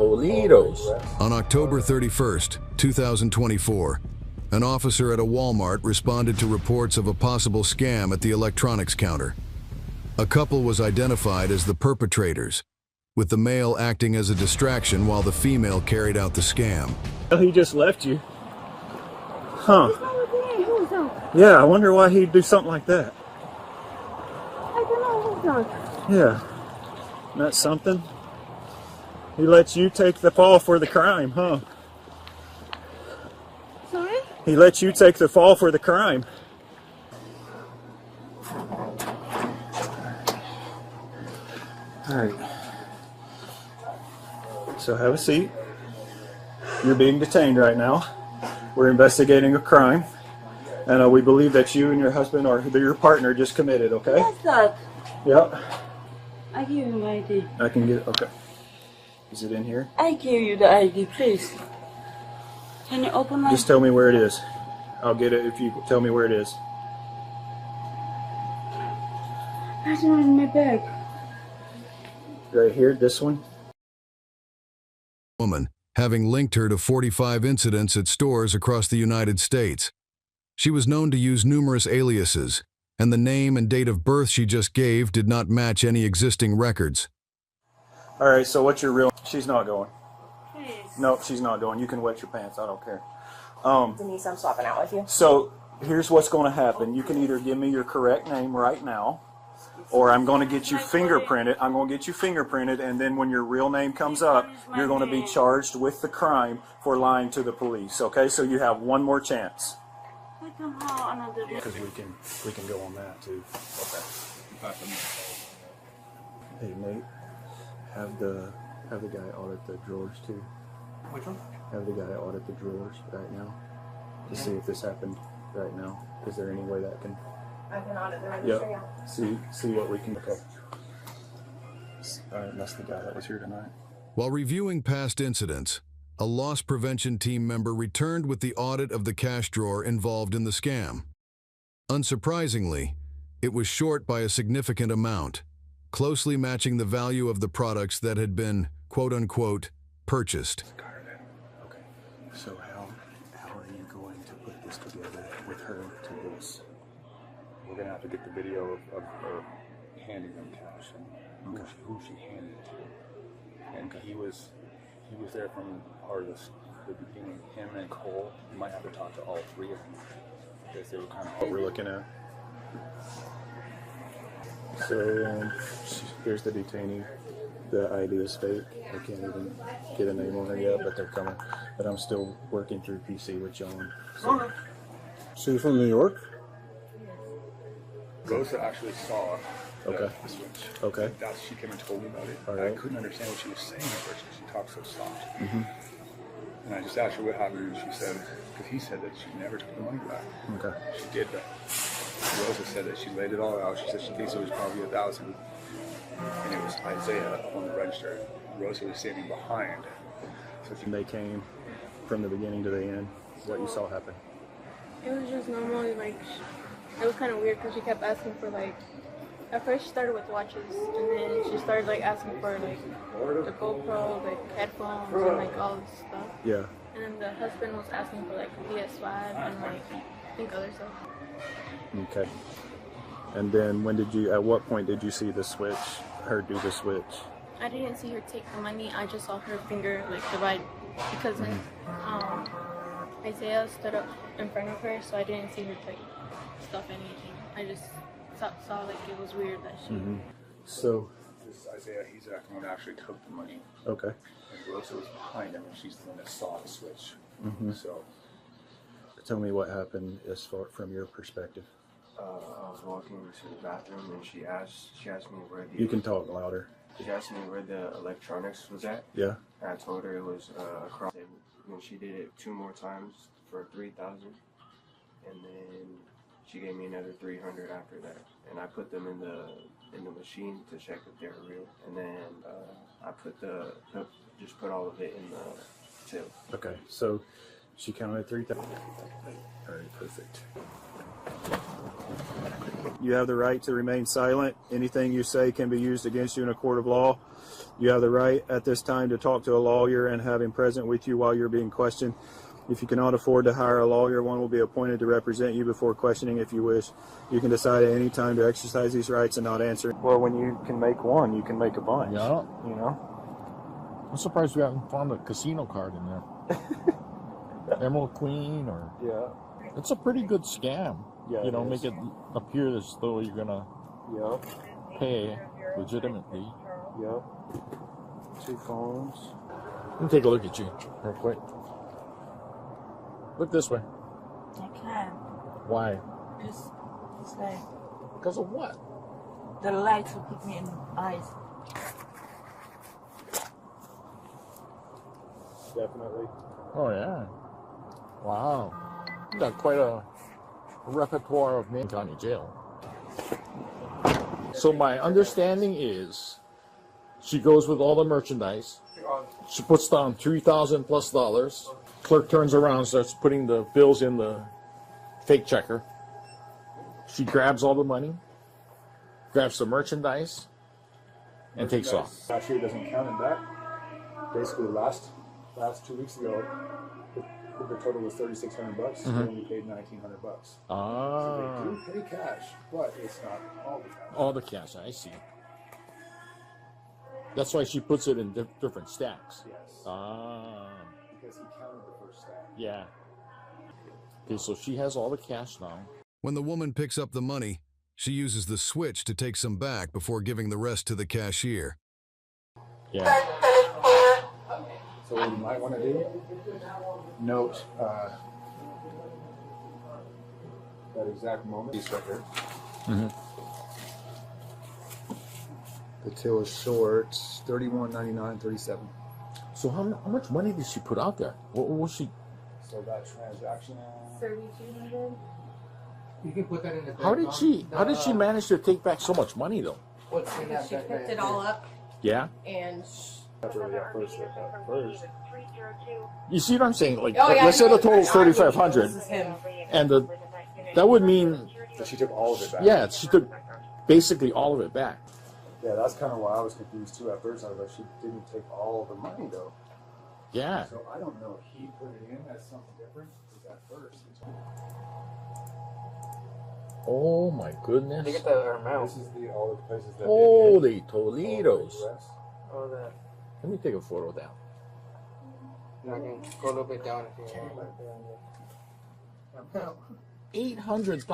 Jolitos. On October 31st, 2024, an officer at a Walmart responded to reports of a possible scam at the electronics counter. A couple was identified as the perpetrators, with the male acting as a distraction while the female carried out the scam. Oh, he just left you. Huh. Yeah, I wonder why he'd do something like that. I don't know. Yeah. That's something. He lets you take the fall for the crime, huh? Sorry? He lets you take the fall for the crime. Alright. So have a seat. You're being detained right now. We're investigating a crime. And we believe that you and your husband or your partner just committed, okay? What's that? Yep. I give you my ID. I can get, okay. Is it in here? I give you the ID, please. Can you open my... Just tell me where it is. I'll get it if you tell me where it is. That's not in my bag. Right here, this one? Woman, having linked her to 45 incidents at stores across the United States. She was known to use numerous aliases, and the name and date of birth she just gave did not match any existing records. Alright, so what's your real... She's not going. Please. Nope, she's not going. You can wet your pants, I don't care. Denise, I'm swapping out with you. So, here's what's going to happen. You can either give me your correct name right now, or I'm going to get you fingerprinted. I'm going to get you fingerprinted, and then when your real name comes up, you're going to be charged with the crime for lying to the police, okay? So you have one more chance. Because we can go on that too. Okay. Hey Nate, have the guy audit the drawers too. Which one? Have the guy audit the drawers right now to see if this happened right now. Is there any way that can? I can audit the registry. Yep. See what we can. Okay. All right, that's the guy that was here tonight. While reviewing past incidents, a loss prevention team member returned with the audit of the cash drawer involved in the scam. Unsurprisingly, it was short by a significant amount, closely matching the value of the products that had been, quote-unquote, purchased. Okay, so how are you going to put this together with her to this? We're gonna have to get the video of her handing them cash and who she handed it to. And he was there from part of the beginning. Him and Cole, you might have to talk to all three of them because they were kind of what we're looking at. So here's the detainee. The ID is fake. I can't even get a name on her yet, but they're coming. But I'm still working through PC with John. So you're from New York? Rosa actually saw the switch. Okay. She came and told me about it. All right. I couldn't understand what she was saying at first because she talked so soft. And I just asked her what happened, and she said, because he said that she never took the money back. Okay. She did, but Rosa said that she laid it all out. She said she thinks it was probably 1,000, and it was Isaiah on the register. Rosa was standing behind. So they came from the beginning to the end. What you saw happen? It was just normal, like, it was kind of weird because she kept asking for, like, at first she started with watches, and then she started, like, asking for, like, the GoPro, like, headphones, and, like, all this stuff. Yeah. And then the husband was asking for, like, PS5 and, like, I think other stuff. Okay. And then at what point did you see the switch, her do the switch? I didn't see her take the money, I just saw her finger, like, divide, because then, Isaiah stood up in front of her, so I didn't see her, like, stuff anything. I just saw like, it was weird that she... So... This is Isaiah, he's the one that actually took the money. Okay. And Rosa was behind him, and she's the one that saw the switch. So... Tell me what happened as far from your perspective. I was walking to the bathroom, and she asked me where the... You can talk louder. She asked me where the electronics was at. Yeah. And I told her it was across. And she did it 2 more times for $3,000, and then she gave me another $300 after that. And I put them in the machine to check if they were real. And then I just put all of it in the till. Okay. So she counted 3,000. All right. Perfect. You have the right to remain silent. Anything you say can be used against you in a court of law. You have the right at this time to talk to a lawyer and have him present with you while you're being questioned. If you cannot afford to hire a lawyer, one will be appointed to represent you before questioning if you wish. You can decide at any time to exercise these rights and not answer. Well, when you can make one, you can make a bunch. Yeah. You know? I'm surprised we haven't found a casino card in there. Emerald Queen or... Yeah. It's a pretty good scam. Yeah, you know, it make is. it appear as though you're gonna Yep. pay legitimately. Yep. 2 phones. Let me take a look at you real quick. Look this way. I can't. Why? It's like Because of what? the lights will put me in the eyes. Definitely. Oh yeah. Wow. You got quite a repertoire of Maine County Jail. So my understanding is she goes with all the merchandise. She puts down $3,000+ Clerk turns around, starts putting the bills in the fake checker. She grabs all the money, grabs the merchandise, and takes off. Cashier doesn't count in that. Basically, last 2 weeks ago, the total was $3,600. They only paid $1,900. Ah. So they do pay cash, but it's not all the cash. All the cash, I see. That's why she puts it in different stacks. Yes. Ah. Because he counted the first stack. Yeah. Okay, so she has all the cash now. When the woman picks up the money, she uses the switch to take some back before giving the rest to the cashier. Yeah. So what you might want to do, note that exact moment. Piece right here. The till is short, $31.99.37. So how much money did she put out there? What was she? So that transaction. 3,200. You can put that in the. How did she manage to take back so much money though? What's in that? She picked it all up Yeah. and. First. You see what I'm saying? Like, Oh, yeah, let's say the total's This 3,500, is him. and that would mean So she took all of it back. yeah, she took basically all of it back. Yeah, that's kind of why I was confused too at first. I was like, she didn't take all of the money though. Yeah. So I don't know if he put it in as something different. Because at first, Oh my goodness. Look at the amount. this is all the places that Holy did Toledos. Oh, that. Let me take a photo of that. I can go a little bit down if you want. $800,000.